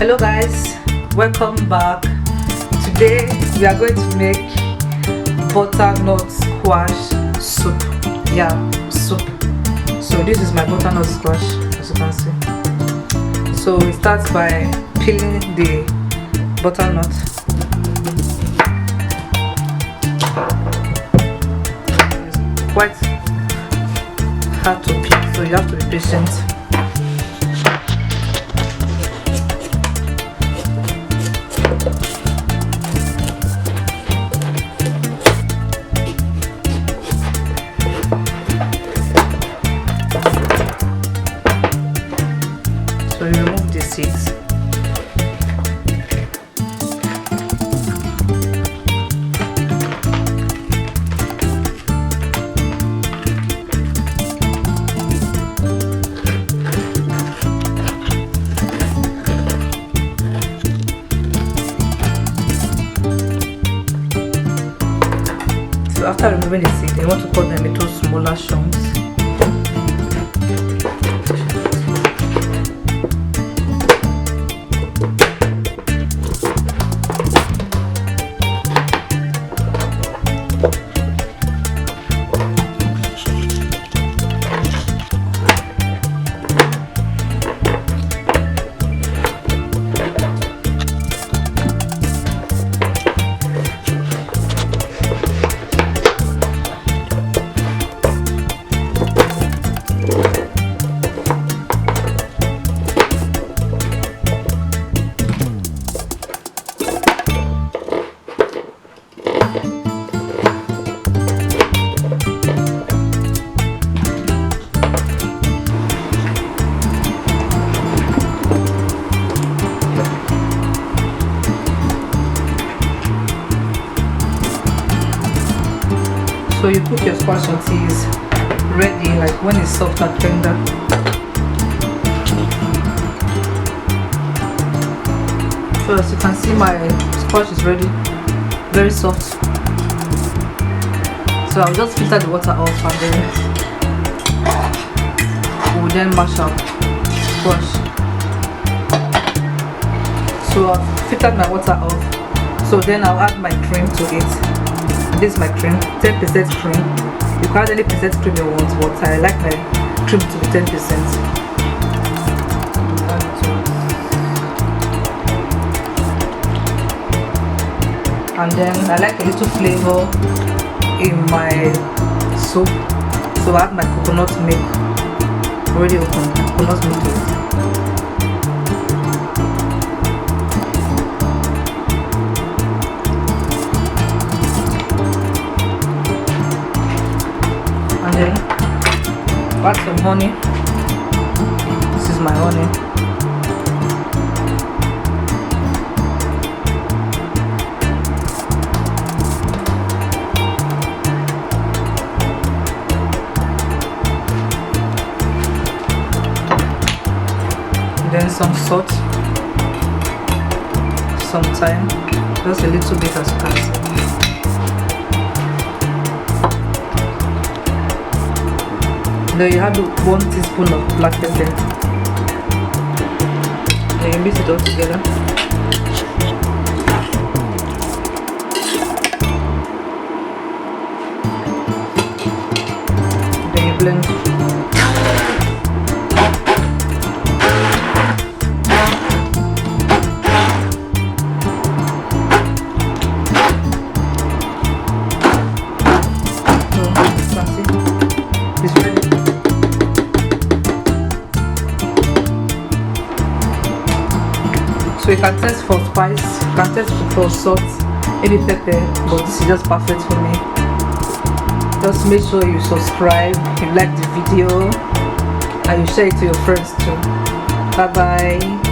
Hello guys, welcome back. Today we are going to make butternut squash soup. Yeah, soup. So this is my butternut squash, as you can see. So we start by peeling the butternut. It's quite hard to peel, so you have to be patient. So you remove the seeds. So after removing the seed, you want to cut them into smaller chunks. So you cook your squash until it's ready, like when it's soft and tender. So as you can see, my squash is ready, very soft. So I'll just filter the water off and then we'll then mash up squash. So I've filtered my water off. So then I'll add my cream to it. This is my cream, 10% cream. You can add any percent cream you want, but I like my cream to be 10%. And then I like a little flavor in my soup, so I add my coconut milk, already open, coconut milk to it. And then add some honey. This is my honey. And then some salt, some thyme, just a little bit as you can see. Then you add 1 teaspoon of black pepper. Then you mix it all together. Then you blend. So you can see it's ready. So you can test for spice, you can test for salt, maybe pepper, but this is just perfect for me. Just make sure you subscribe, you like the video, and you share it to your friends too. Bye bye.